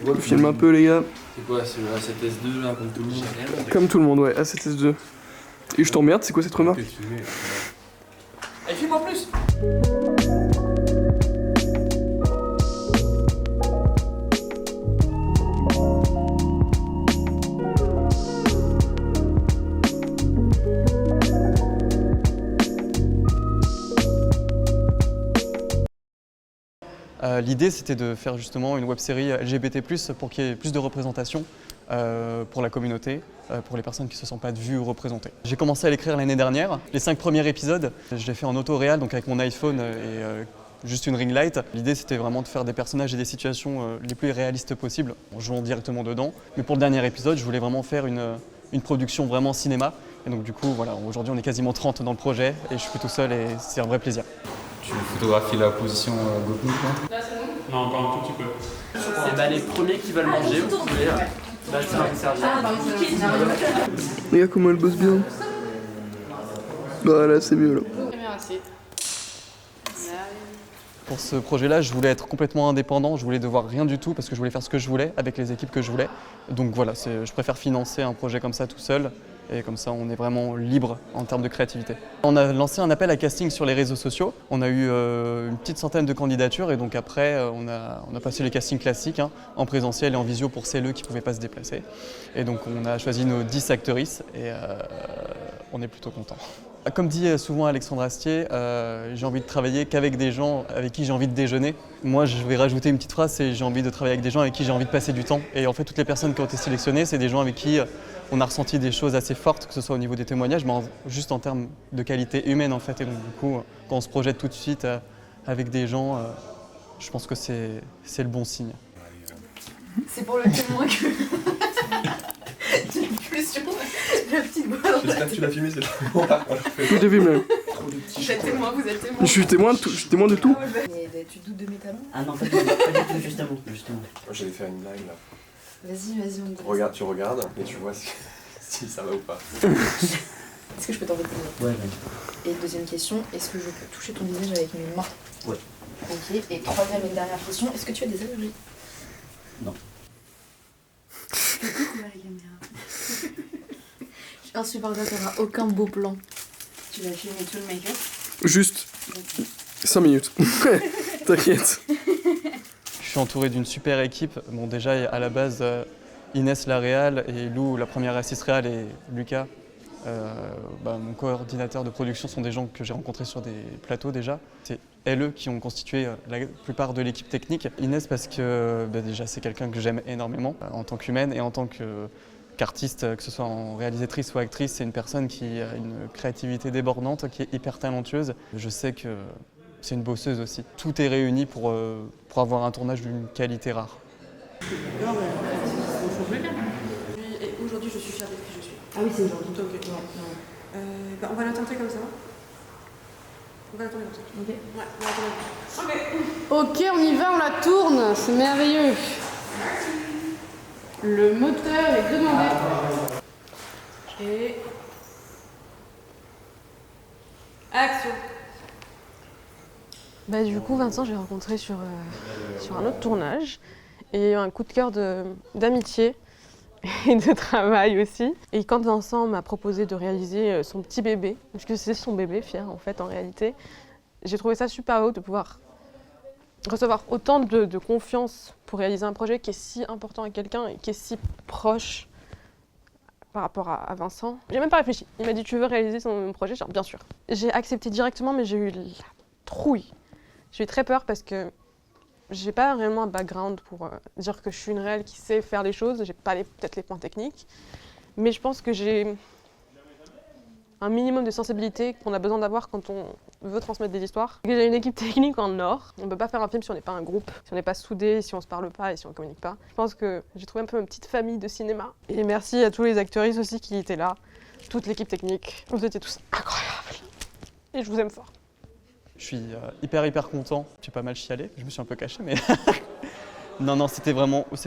On filme un peu les gars. C'est quoi, c'est le A7S2 là, comme tout le monde? Comme tout le monde, ouais, A7S2. Et je t'emmerde, c'est quoi cette remarque? Allez, filme en plus! L'idée, c'était de faire justement une web-série LGBT+, pour qu'il y ait plus de représentation pour la communauté, pour les personnes qui ne se sentent pas vues ou représentées. J'ai commencé à l'écrire l'année dernière. Les 5 premiers épisodes, je l'ai fait en auto-réal, donc avec mon iPhone et juste une ring light. L'idée, c'était vraiment de faire des personnages et des situations les plus réalistes possibles, en jouant directement dedans. Mais pour le dernier épisode, je voulais vraiment faire une production vraiment cinéma. Et donc du coup, voilà, aujourd'hui, on est quasiment 30 dans le projet et je suis tout seul et c'est un vrai plaisir. Tu photographies la position Goku, quoi? Là, c'est bon? Non, encore un tout petit peu. Et bah, les premiers qui veulent manger, vous pouvez lâcher une serviette. Les gars, comment elle bosse bien? Bah là, c'est mieux là. Pour ce projet-là, je voulais être complètement indépendant, je voulais devoir rien du tout parce que je voulais faire ce que je voulais avec les équipes que je voulais. Donc voilà, je préfère financer un projet comme ça tout seul et comme ça on est vraiment libre en termes de créativité. On a lancé un appel à casting sur les réseaux sociaux, on a eu une petite centaine de candidatures et donc après on a passé les castings classiques en présentiel et en visio pour celles qui ne pouvaient pas se déplacer. Et donc on a choisi nos 10 actrices et on est plutôt contents. Comme dit souvent Alexandre Astier, j'ai envie de travailler qu'avec des gens avec qui j'ai envie de déjeuner. Moi, je vais rajouter une petite phrase, c'est j'ai envie de travailler avec des gens avec qui j'ai envie de passer du temps. Et en fait, toutes les personnes qui ont été sélectionnées, c'est des gens avec qui on a ressenti des choses assez fortes, que ce soit au niveau des témoignages, mais juste en termes de qualité humaine en fait. Et donc du coup, quand on se projette tout de suite avec des gens, je pense que c'est le bon signe. C'est pour le témoin que j'ai plus sur la petite boîte. J'espère que tu l'as filmé, c'est bon. Tout est filmé. Vous êtes témoin, vous êtes témoin. Je suis témoin de tout. Mais tu doutes de mes talents? Ah non, pas du tout, justement. Moi, j'allais faire une blague là. Vas-y, on te Regarde, tu regardes et tu vois si ça va ou pas. Est-ce que je peux t'en répondre? Ouais, vas-y. Et deuxième question, est-ce que je peux toucher ton visage avec mes mains? Ouais. Ok, et troisième et dernière question, est-ce que tu as des allergies? Non. Je peux couper la caméra. Je suis insupportable, t'auras aucun beau plan. Tu vas filmer tout le make-up? Juste 5 minutes. T'inquiète. Je suis entouré d'une super équipe. Bon, déjà, à la base, Inès, la réal, et Lou, la première assiste réal, et Lucas, mon coordinateur de production, sont des gens que j'ai rencontrés sur des plateaux déjà. C'est elles qui ont constitué la plupart de l'équipe technique. Inès, parce que déjà, c'est quelqu'un que j'aime énormément en tant qu'humaine et en tant qu'artiste, que ce soit en réalisatrice ou actrice. C'est une personne qui a une créativité débordante, qui est hyper talentueuse. Je sais que c'est une bosseuse aussi. Tout est réuni pour avoir un tournage d'une qualité rare. Et aujourd'hui, je suis fière d'être qui je suis. Ah oui, c'est aujourd'hui. Ok, on va la tenter comme ça. On va la tenter comme ça. Ok. Ouais, on va la tenter comme ça. Ok, on y va, on la tourne, c'est merveilleux. Le moteur est demandé. Et... action. Bah, du coup, Vincent, j'ai rencontré sur un autre tournage et il y a eu un coup de cœur d'amitié et de travail aussi. Et quand Vincent m'a proposé de réaliser son petit bébé, parce que c'est son bébé, Fier en fait en réalité, j'ai trouvé ça super beau de pouvoir recevoir autant de confiance pour réaliser un projet qui est si important à quelqu'un et qui est si proche par rapport à Vincent. J'ai même pas réfléchi. Il m'a dit tu veux réaliser son projet? Genre bien sûr. J'ai accepté directement mais j'ai eu la trouille. J'ai eu très peur parce que j'ai pas réellement un background pour dire que je suis une réelle qui sait faire les choses. J'ai pas peut-être les points techniques, mais je pense que j'ai un minimum de sensibilité qu'on a besoin d'avoir quand on veut transmettre des histoires. J'ai une équipe technique en or. On peut pas faire un film si on n'est pas un groupe, si on n'est pas soudés, si on se parle pas et si on communique pas. Je pense que j'ai trouvé un peu une petite famille de cinéma. Et merci à tous les actrices aussi qui étaient là, toute l'équipe technique. Vous étiez tous incroyables. Et je vous aime fort. Je suis hyper content. J'ai pas mal chialé, je me suis un peu caché, mais non, c'était vraiment ouf.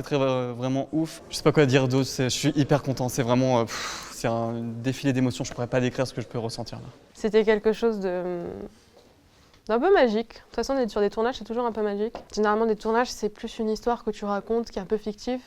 Je sais pas quoi dire d'autre, je suis hyper content. C'est vraiment, c'est un défilé d'émotions. Je pourrais pas décrire ce que je peux ressentir là. C'était quelque chose de C'est un peu magique. De toute façon, d'être sur des tournages, c'est toujours un peu magique. Généralement, des tournages, c'est plus une histoire que tu racontes, qui est un peu fictif.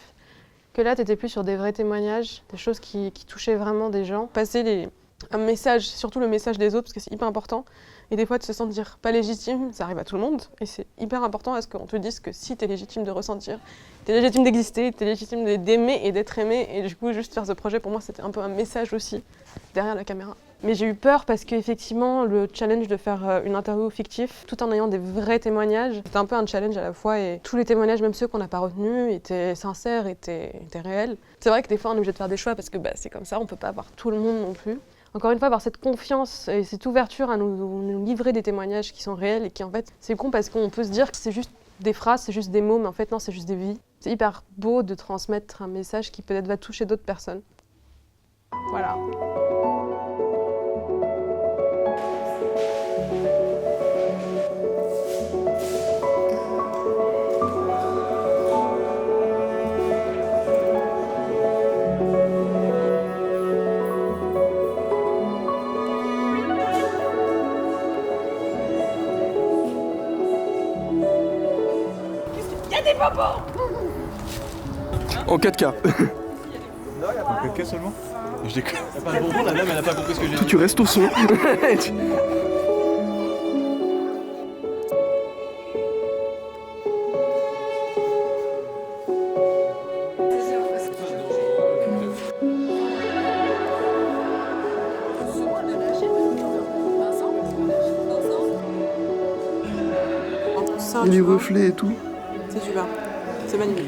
Que là, tu étais plus sur des vrais témoignages, des choses qui touchaient vraiment des gens. Passer un message, surtout le message des autres, parce que c'est hyper important. Et des fois, de se sentir pas légitime, ça arrive à tout le monde. Et c'est hyper important à ce qu'on te dise que si tu es légitime de ressentir, tu es légitime d'exister, tu es légitime d'aimer et d'être aimé. Et du coup, juste faire ce projet, pour moi, c'était un peu un message aussi, derrière la caméra. Mais j'ai eu peur parce qu'effectivement, le challenge de faire une interview fictive, tout en ayant des vrais témoignages, c'était un peu un challenge à la fois. Et tous les témoignages, même ceux qu'on n'a pas retenus, étaient sincères, étaient réels. C'est vrai que des fois, on est obligé de faire des choix parce que c'est comme ça, on peut pas avoir tout le monde non plus. Encore une fois, avoir cette confiance et cette ouverture à nous livrer des témoignages qui sont réels et qui, en fait, c'est con parce qu'on peut se dire que c'est juste des phrases, c'est juste des mots, mais en fait, non, c'est juste des vies. C'est hyper beau de transmettre un message qui peut-être va toucher d'autres personnes. Voilà. En 4K. Non, il n'y a pas que seulement. Je déconne. Il n'y a pas de bonbon, la dame, elle n'a pas compris ce que j'ai dit. Tu restes au son. Les reflets et tout. C'est super. C'est magnifique.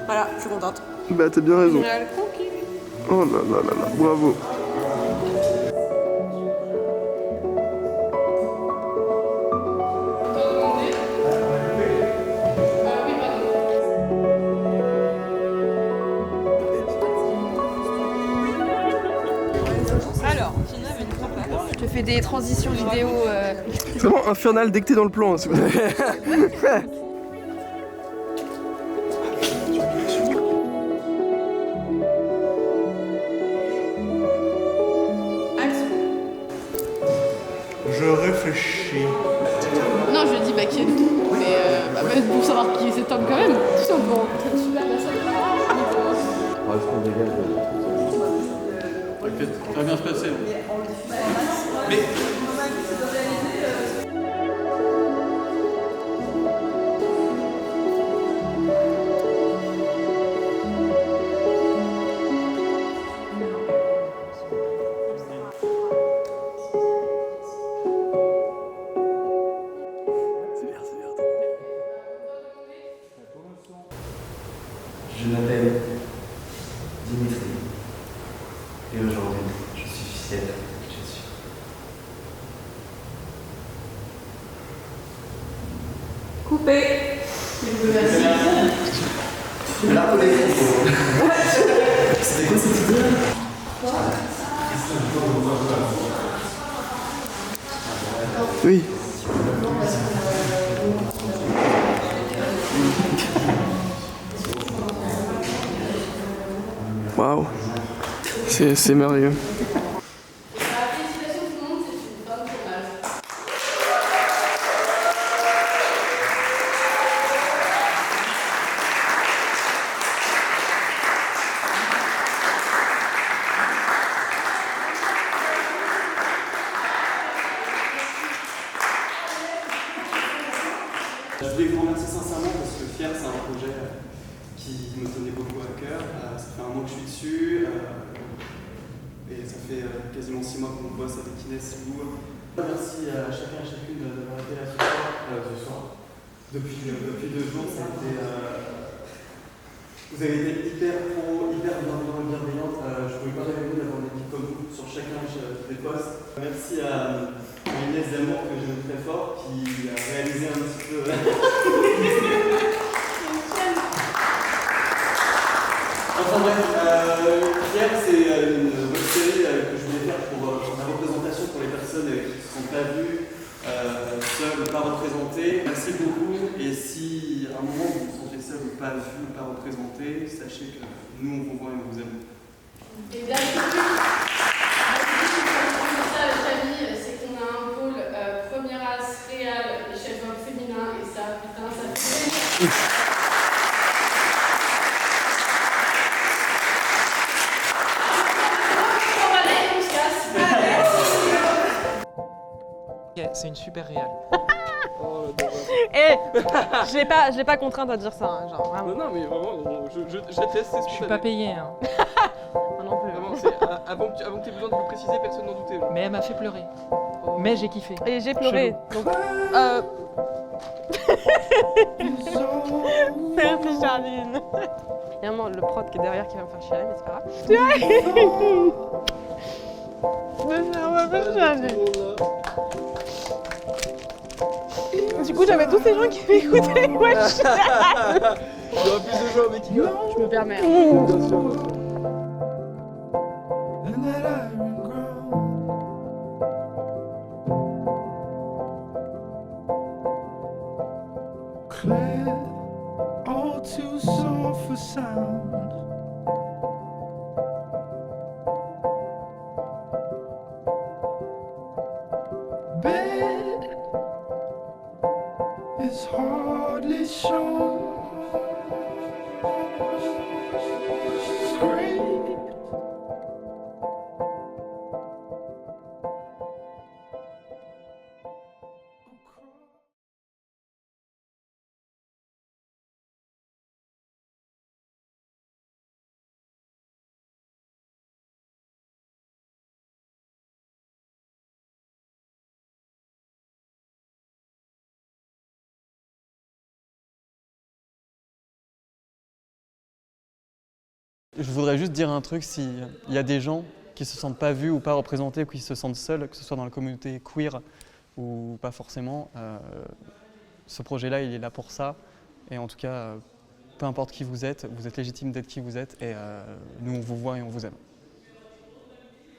Voilà, je suis contente. Bah t'as bien raison. Génial. Oh là là là là, bravo. Alors, Tina avait une propale. Je te fais des transitions vidéo. C'est vraiment infernal dès que t'es dans le plan. Je réfléchis. Non, je dis qui est mais pour savoir qui est cet homme quand même. Tout ça, on peut rencontrer une super personne. Ça va bien se passer. Je m'appelle Dimitri et aujourd'hui je suis fier que je suis. Coupé. La police. C'était quoi cette idée? Oui. Waouh. C'est merveilleux. Je voulais vous remercier sincèrement parce que Fier, c'est un projet qui me tenait beaucoup à cœur. Ça fait un mois que je suis dessus et ça fait quasiment 6 mois qu'on bosse avec Inès Lou. Merci à chacun et à chacune d'avoir été là ce soir. Depuis 2 jours, ça a été, vous avez été hyper pro, hyper bienveillante. Je ne pouvais pas rêver d'avoir une équipe comme vous sur chacun des postes. Merci à Inès Damour que j'aime très fort, qui a réalisé un petit peu. Enfin bref, Pierre, c'est une web série que je voulais faire pour la représentation pour les personnes qui ne se sont pas vues, seules ou pas représentées. Merci beaucoup. Et si à un moment vous vous sentez seul ou pas vu ou pas représenté, sachez que nous on vous voit et on vous aime. Et bien, c'est qu'on a un pôle première ASRE C'est une super réal. Eh, je l'ai pas contrainte à dire ça, hein, genre vraiment. Non, mais vraiment, je déteste, c'est Je suis pas payé, hein. Moi non plus. Vraiment, c'est avant que tu aies besoin de le préciser, personne n'en doutait. Mais elle m'a fait pleurer. Mais j'ai kiffé. Et j'ai pleuré. Donc, merci Charline. Il y a vraiment le prod qui est derrière qui va me faire chialer, mais c'est pas grave. On va faire Charline. Du coup, j'avais tous ces gens qui m'écoutaient. Ouais, Il y aura plus de gens avec qui. je me permets. Bien sûr. All too soft for sound. Bed is hardly shown. Scrape. Je voudrais juste dire un truc, s'il y a des gens qui se sentent pas vus ou pas représentés ou qui se sentent seuls, que ce soit dans la communauté queer ou pas forcément, ce projet-là, il est là pour ça. Et en tout cas, peu importe qui vous êtes légitime d'être qui vous êtes et nous, on vous voit et on vous aime.